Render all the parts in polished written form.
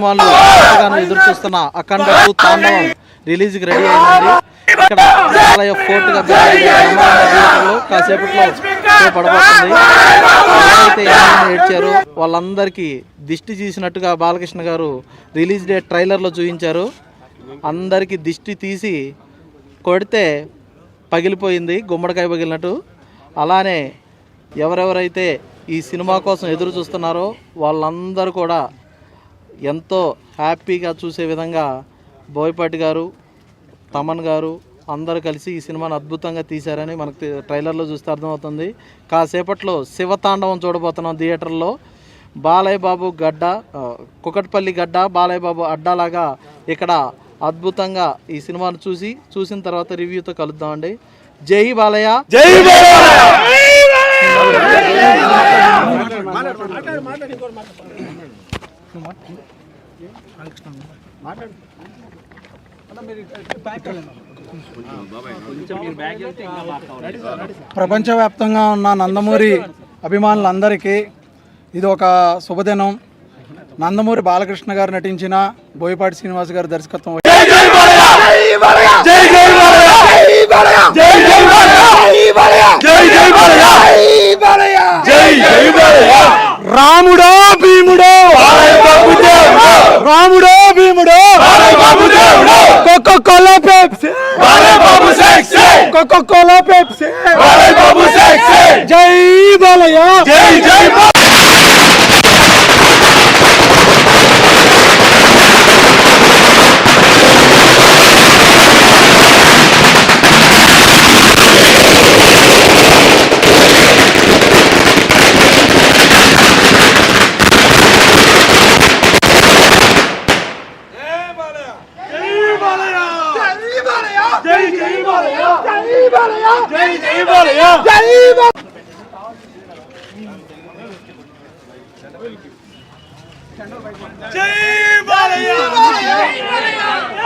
అభిమానులు ఎంతగానో ఎదురు చూస్తున్న అఖండ 2 తాండవం రిలీజ్కి రెడీ అయింది. ఇక్కడ బాలయ్య ఫోర్ట్గా కాసేపట్లో పడబోతుంది. ఎవరైతే ఏడ్చారో వాళ్ళందరికీ దిష్టి తీసినట్టుగా బాలకృష్ణ గారు రిలీజ్ డే ట్రైలర్లో చూపించారు. అందరికీ దిష్టి తీసి కొడితే పగిలిపోయింది, గుమ్మడికాయ పగిలినట్టు. అలానే ఎవరెవరైతే ఈ సినిమా కోసం ఎదురు చూస్తున్నారో వాళ్ళందరూ కూడా ఎంతో హ్యాపీగా చూసే విధంగా బోయపాటి గారు, తమన్ గారు అందరూ కలిసి ఈ సినిమాను అద్భుతంగా తీశారని మనకు ట్రైలర్లో చూస్తే అర్థమవుతుంది. కాసేపట్లో శివతాండవం చూడబోతున్నాం థియేటర్లో. బాలయ్య బాబు గడ్డ, కుకట్పల్లి గడ్డ, బాలయ్య బాబు అడ్డాలాగా ఇక్కడ అద్భుతంగా ఈ సినిమాను చూసిన తర్వాత రివ్యూతో కలుద్దామండి. జై బాలయ్య, జై ప్రపంచవ్యాప్తంగా ఉన్న నందమూరి అభిమానులందరికీ ఇది ఒక శుభదినం. నందమూరి బాలకృష్ణ గారు నటించిన బోయపాటి శ్రీనివాస్ గారి దర్శకత్వం రాముడో భీముడో, రాముడో భీముడో, కోకోకోలా పెప్సీ, కోకోకోలా పెప్సీ, జై బాలయ్య, జై జై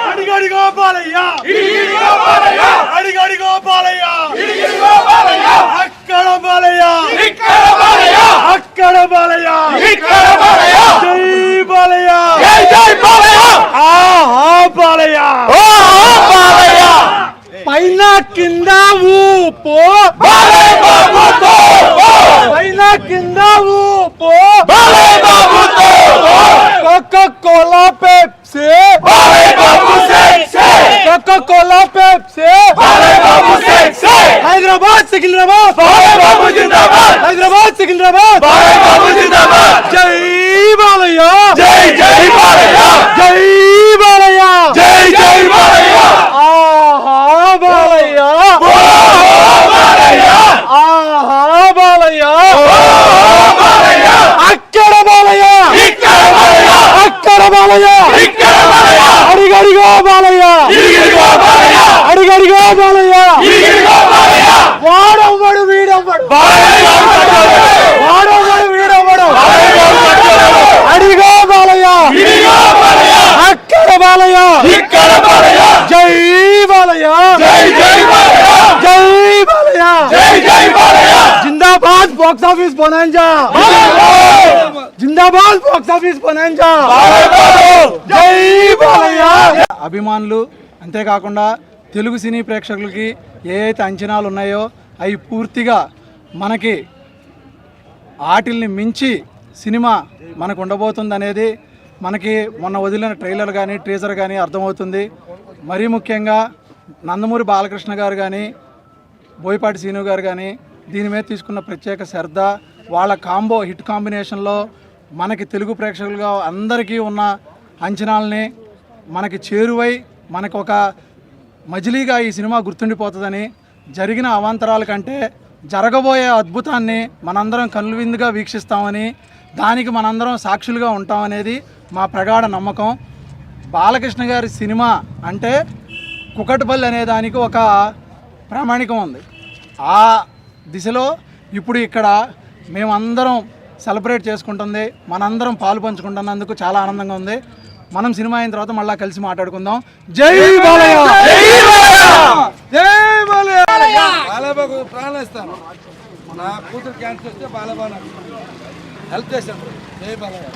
అడిగడిగో బాలయ్య, అడిగడిగో బాలయ్య, అక్కడ బాలయ్య, అక్కడ బాలయ్య, జై బాలయ్య, జై బాలయ్య, ఆహా బాలయ్య, పైన కింద ఊపు బాలయ్య బాబుతో, పైన కింద ఊపు బాలయ్య బాబుతో, Coca Cola Pepsi Balayya Babu sexy, Coca Cola Pepsi Balayya Babu sexy, Hyderabad Secunderabad Balayya Babu జిందాబాద్, హైదరాబాద్ సికింద్రాబాద్ బాలయ్య బాబు జిందాబాద్, జై బాలయ్య, జై జై బాలయ్య, జై బాలయ్య, జై జై బాలయ్య, ఆహా బాలయ్య, బాలయ్య, ఆహా బాలయ్య, బాలయ్య, అక్కడ బాలయ్య, ఇక్కడ బాలయ్య, అక్కడ బాలయ్య, ఇక్కడ బాలయ్య, అడిగడిగో బాలయ్య, ఇడిగడిగో బాలయ్య, అడిగడిగో బాలయ్య, ఇడిగడిగో బాలయ్య, వాడవ్వడు వీడవ్వడు, వాడవ్వడు వీడవ్వడు, అడిగో బాలయ్య, ఇడిగో బాలయ్య, అక్కడ బాలయ్య, ఇక్కడ బాలయ్య, జై బాలయ్య, జై జై బాలయ్య, జై బాలయ్య, జై జై బాలయ్య, జిందాబాద్ బాక్స్ ఆఫీస్ బొనాంజా, జిందాబాద్ బాక్స్ ఆఫీస్ బొనాంజా, జై బాలయ్య. అభిమానులు అంతేకాకుండా తెలుగు సినీ ప్రేక్షకులకి ఏవైతే అంచనాలు ఉన్నాయో అవి పూర్తిగా మనకి ఆటిల్ని మించి సినిమా మనకు ఉండబోతుంది అనేది మనకి మొన్న వదిలిన ట్రైలర్ కానీ టీజర్ కానీ అర్థమవుతుంది. మరీ ముఖ్యంగా నందమూరి బాలకృష్ణ గారు కానీ బోయపాటి శ్రీను గారు కానీ దీని మీద తీసుకున్న ప్రత్యేక శ్రద్ధ, వాళ్ళ కాంబో హిట్ కాంబినేషన్లో మనకి తెలుగు ప్రేక్షకులుగా అందరికీ ఉన్న అంచనాలని మనకి చేరువై మనకు ఒక మజిలీగా ఈ సినిమా గుర్తుండిపోతుందని, జరిగిన అవాంతరాల కంటే జరగబోయే అద్భుతాన్ని మనందరం కనువిందుగా వీక్షిస్తామని, దానికి మనందరం సాక్షులుగా ఉంటామనేది మా ప్రగాఢ నమ్మకం. బాలకృష్ణ గారి సినిమా అంటే కుకట్పల్లి అనే దానికి ఒక ప్రామాణికం ఉంది. ఆ దిశలో ఇప్పుడు ఇక్కడ మేమందరం సెలబ్రేట్ చేసుకుంటుంది, మనందరం పాలు పంచుకుంటున్నందుకు చాలా ఆనందంగా ఉంది. మనం సినిమా అయిన తర్వాత మళ్ళీ కలిసి మాట్లాడుకుందాం. జై బాలయ్య, జై బాలయ్య, బాలయ్యకు ప్రాణం ఇస్తాను. నా కూతురు క్యాన్సర్ వస్తే బాలయ్య హెల్ప్ చేశాను. జై బాలయ్య.